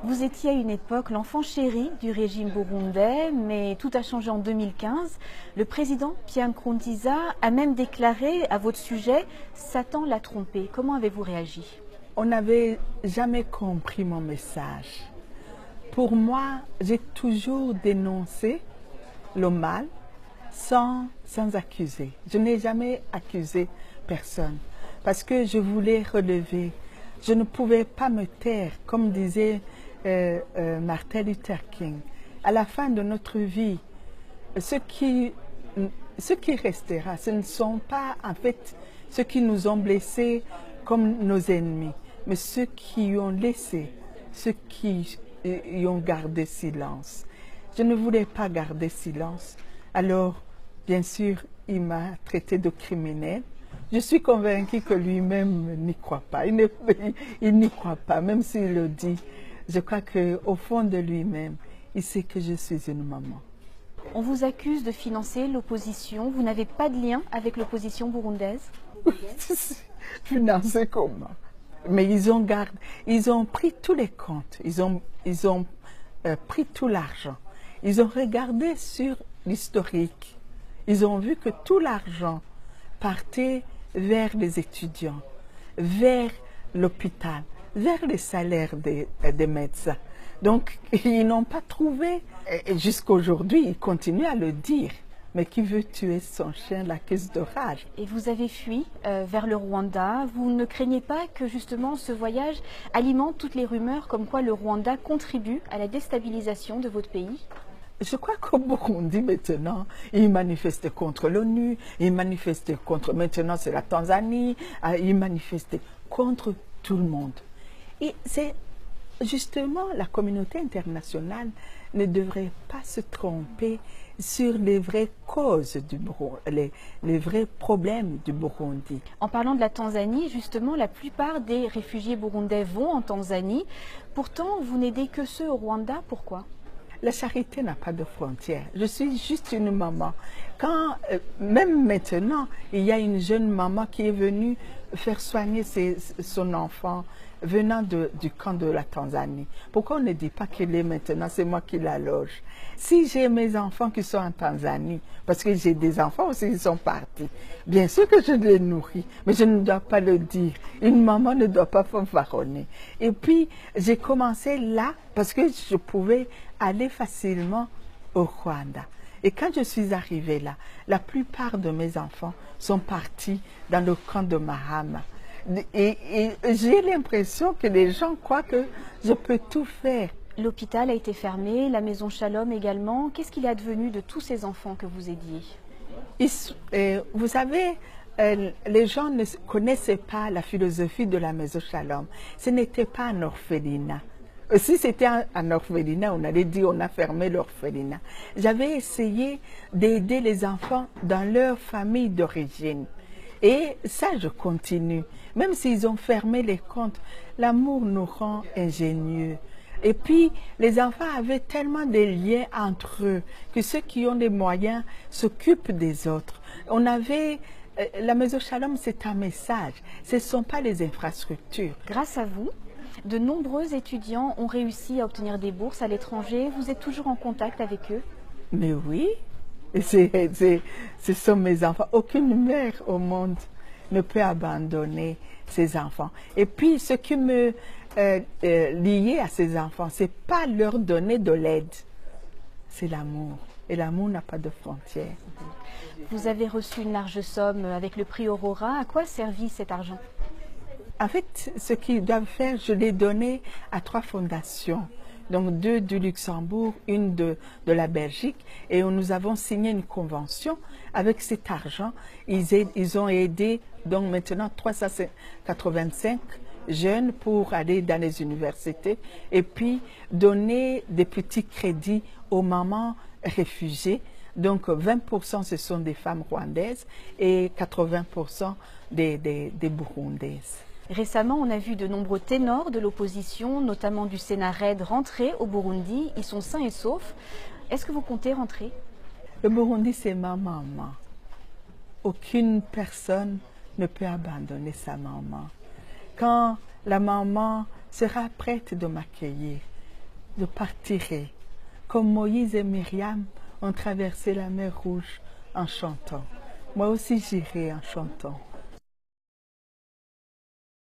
Vous étiez à une époque l'enfant chéri du régime burundais, mais tout a changé en 2015. Le président Pierre Nkurunziza a même déclaré à votre sujet « Satan l'a trompé ». Comment avez-vous réagi? On n'avait jamais compris mon message. Pour moi, j'ai toujours dénoncé le mal sans accuser. Je n'ai jamais accusé personne parce que je voulais relever. Je ne pouvais pas me taire, comme disait Martin Luther King. À la fin de notre vie, ce qui restera, ce ne sont pas en fait ceux qui nous ont blessés comme nos ennemis, mais ceux qui ont laissé, ceux qui y ont gardé silence. Je ne voulais pas garder silence. Alors, bien sûr, il m'a traité de criminel. Je suis convaincue que lui-même n'y croit pas. Il n'y croit pas, même s'il le dit. Je crois qu'au fond de lui-même, il sait que je suis une maman. On vous accuse de financer l'opposition. Vous n'avez pas de lien avec l'opposition burundaise? Financer comment? Mais ils ont pris tous les comptes. Ils ont pris tout l'argent. Ils ont regardé sur l'historique. Ils ont vu que tout l'argent partait vers les étudiants, vers l'hôpital, vers les salaires des médecins. Donc, ils n'ont pas trouvé, jusqu'à aujourd'hui, ils continuent à le dire. Mais qui veut tuer son chien l'accuse de rage. Et vous avez fui vers le Rwanda. Vous ne craignez pas que justement ce voyage alimente toutes les rumeurs comme quoi le Rwanda contribue à la déstabilisation de votre pays? Je crois qu'au Burundi maintenant, ils manifestent contre l'ONU, ils manifestent contre, maintenant c'est la Tanzanie, ils manifestent contre tout le monde. Et c'est justement la communauté internationale ne devrait pas se tromper sur les vraies causes du Burundi, les vrais problèmes du Burundi. En parlant de la Tanzanie, justement, la plupart des réfugiés burundais vont en Tanzanie. Pourtant, vous n'aidez que ceux au Rwanda. Pourquoi? La charité n'a pas de frontières. Je suis juste une maman. Même maintenant, il y a une jeune maman qui est venue faire soigner son enfant venant du camp de la Tanzanie. Pourquoi on ne dit pas qu'il est maintenant, c'est moi qui la loge? Si j'ai mes enfants qui sont en Tanzanie, parce que j'ai des enfants aussi qui sont partis, bien sûr que je les nourris, mais je ne dois pas le dire. Une maman ne doit pas fanfaronner. Et puis, j'ai commencé là, parce que je pouvais aller facilement au Rwanda. Et quand je suis arrivée là, la plupart de mes enfants sont partis dans le camp de Mahama. Et j'ai l'impression que les gens croient que je peux tout faire. L'hôpital a été fermé, la maison Shalom également. Qu'est-ce qu'il est advenu de tous ces enfants que vous aidiez? Vous savez, les gens ne connaissaient pas la philosophie de la maison Shalom. Ce n'était pas un orphelinat. Si c'était un orphelinat, on allait dire on a fermé l'orphelinat. J'avais essayé d'aider les enfants dans leur famille d'origine. Et ça, je continue. Même s'ils ont fermé les comptes, l'amour nous rend ingénieux. Et puis, les enfants avaient tellement de liens entre eux que ceux qui ont des moyens s'occupent des autres. La Maison Shalom, c'est un message. Ce ne sont pas les infrastructures. Grâce à vous, de nombreux étudiants ont réussi à obtenir des bourses à l'étranger. Vous êtes toujours en contact avec eux? Mais oui, ce sont mes enfants. Aucune mère au monde ne peut abandonner ses enfants. Et puis, ce qui me liait à ces enfants, ce n'est pas leur donner de l'aide, c'est l'amour. Et l'amour n'a pas de frontières. Vous avez reçu une large somme avec le prix Aurora. À quoi servit cet argent? En fait, ce qu'ils doivent faire, je l'ai donné à 3 fondations. Donc 2 du Luxembourg, une de la Belgique. Et nous avons signé une convention. Avec cet argent, ils ont aidé donc maintenant 385 jeunes pour aller dans les universités. Et puis donner des petits crédits aux mamans réfugiées. Donc 20% ce sont des femmes rwandaises et 80% des burundaises. Récemment, on a vu de nombreux ténors de l'opposition, notamment du Sénat RAID, rentrer au Burundi. Ils sont sains et saufs. Est-ce que vous comptez rentrer? Le Burundi, c'est ma maman. Aucune personne ne peut abandonner sa maman. Quand la maman sera prête de m'accueillir, je partirai, comme Moïse et Myriam ont traversé la mer Rouge en chantant. Moi aussi j'irai en chantant.